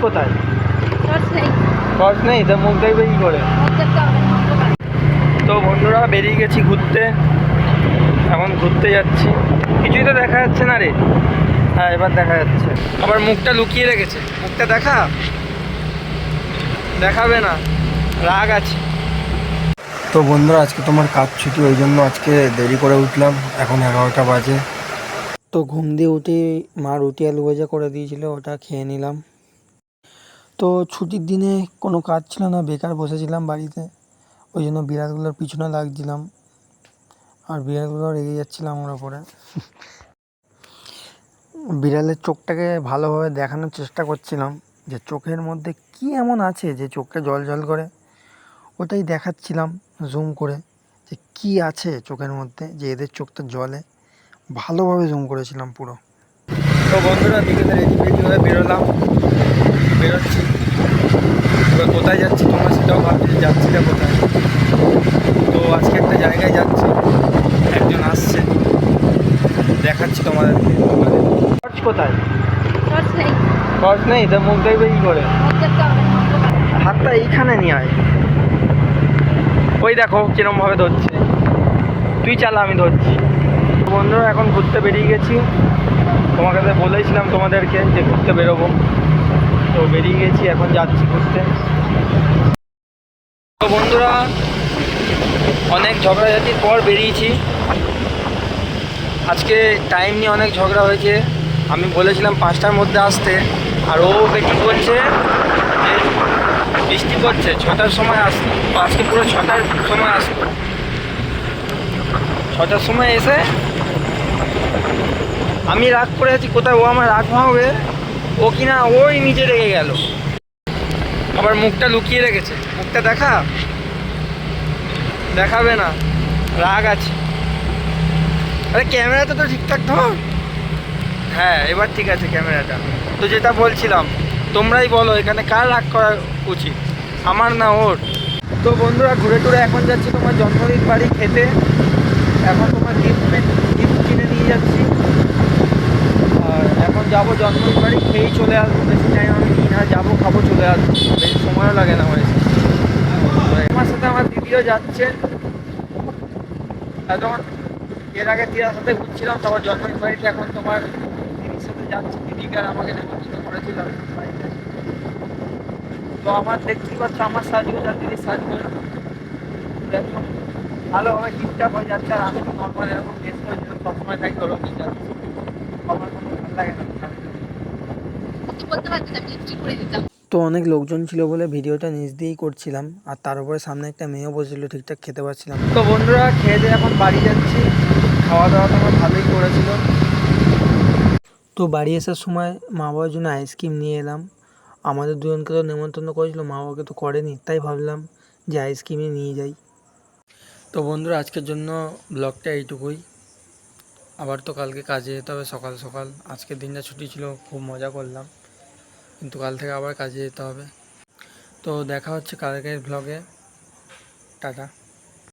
কোথায়? টর্চ নেই তো মুখ দেখবে কি করে? তো বন্ধুরা বেরিয়ে গেছি ঘুরতে, এখন ঘুরতে যাচ্ছি। কিছুই তো দেখা যাচ্ছে না রে। হ্যাঁ এবার দেখা যাচ্ছে। আবার মুখটা লুকিয়ে রেখেছে, মুখটা দেখাবে না, রাগ আছে। তো বন্ধুরা আজকে তোমার কাজ ছুটি, ওই জন্য আজকে দেরি করে উঠলাম, এখন 11টা বাজে। তো ঘুম দিয়ে উঠে মা রুটি আলু ভাজা করে দিয়েছিল, ওটা খেয়ে নিলাম। তো ছুটির দিনে কোনো কাজ ছিল না, বেকার বসেছিলাম বাড়িতে, ওই জন্য বিড়ালগুলোর পিছনে লাগছিলাম আর বিড়ালগুলো রেগে যাচ্ছিলাম আমার ওপরে। বিড়ালের চোখটাকে ভালোভাবে দেখানোর চেষ্টা করছিলাম যে চোখের মধ্যে কি এমন আছে যে চোখটা জল করে, ওটাই দেখাচ্ছিলাম জুম করে যে কি আছে চোখের মধ্যে যে এদের চোখটা জ্বলে, ভালোভাবে জুম করেছিলাম পুরো। তো বন্ধুরা বিকেলে রেডি হয়ে বেরোচ্ছি। এবার কোথায় যাচ্ছি তোমরা সেটাও ভাবছি, যাচ্ছিটা কোথায়। তো আজকে একটা জায়গায় যাচ্ছি, একজন আসছে, দেখাচ্ছি তোমাদেরকে। টর্চ কোথায়? টর্চ নেই তো মুখ দেখবে কি করে? হাতটা এইখানে নিয়ে আয়। ওই দেখো কিরম ভাবে ধরছে, তুই চালা আমি ধরছি। বন্ধুরা এখন ঘুরতে বেরিয়ে গেছি, তোমাকে তো বলেছিলাম তোমাদেরকে যে ঘুরতে বেরোবো, তো বেরিয়ে গেছি, এখন যাচ্ছি ঘুরতে। তো বন্ধুরা অনেক ঝগড়াঝাটির পর বেরিয়েছি। আজকে টাইম নিয়ে অনেক ঝগড়া হয়েছে। আমি বলেছিলাম 5টার মধ্যে আসতে, আর ও বেটি বলছে যে বৃষ্টি পড়ছে 6টার সময় আসতে। আজকে পুরো 6টার সময় আসতো, 6টার সময় এসে আমি রাগ করে আছি, কোথায় ও আমার রাগ ভাঙবে, ও কিনা ওই নিজে রেগে গেল। আবার মুখটা লুকিয়ে রেখেছে, মুখটা দেখাবে না, রাগ আছে। আরে ক্যামেরাটা তো ঠিকঠাক ধর। হ্যাঁ এবার ঠিক আছে ক্যামেরাটা। তো যেটা বলছিলাম, তোমরাই বলো এখানে কার রাগ করা উচিত, আমার না ওর? তো বন্ধুরা ঘুরে টুরে এখন যাচ্ছি তোমার জন্মদিন বাড়ি খেতে। এখন তোমার গিফট কিনে নিয়ে যাচ্ছি, আর এখন যাবো জন্মদিন বাড়ি, খেয়েই চলে আসবো। বেশি টাইম আমি নিই না, যাবো খাবো চলে আসবো, বেশি সময়ও লাগে না আমার। আমার সাথে আমার দিদিও যাচ্ছে। তখন এর আগে দিদার সাথে ঘুরছিলাম, তারপর জন্মদিন বাড়িতে এখন তোমার দিদির সাথে যাচ্ছি। দিদিকে আমাকে নেমন্তন্ন করেছিলাম বাড়িতে। তো আমার দেখতেই পাচ্ছ আমার সাজগোজ আর দিদির সাজগোজ দেখো ভালোভাবে ঠিকঠাক হয়ে যাচ্ছে। আর আমি তো নর্মাল এরকম ড্রেস করে যেরকম সবসময় থাকি ওরকমই যাচ্ছি, আমার কোনো ভালো লাগে না। তো অনেক লোকজন ছিল বলে ভিডিওটা নিচ দিয়েই করছিলাম, আর তার উপরে সামনে একটা মেয়েও বসেছিল, ঠিকঠাক খেতে পারছিলাম। তো বন্ধুরা খেয়ে দিয়ে এখন বাড়ি যাচ্ছি। খাওয়া দাওয়া তো আমার ভালোই করেছিল। তো বাড়ি আসার সময় মা বাবার জন্য আইসক্রিম নিয়ে এলাম। আমাদের দুজনকে তো নেমন্তন্ন করেছিল, মা বাবাকে তো করেনি, তাই ভাবলাম যে আইসক্রিমই নিয়ে যাই। তো বন্ধুরা আজকের জন্য ব্লগটা এইটুকুই। আবার তো কালকে কাজে যেতে হবে সকাল সকাল। আজকের দিনটা ছুটি ছিল, খুব মজা করলাম, কিন্তু কাল থেকে আবার কাজে যেতে হবে। তো দেখা হচ্ছে কালকের ব্লগে। টাটা।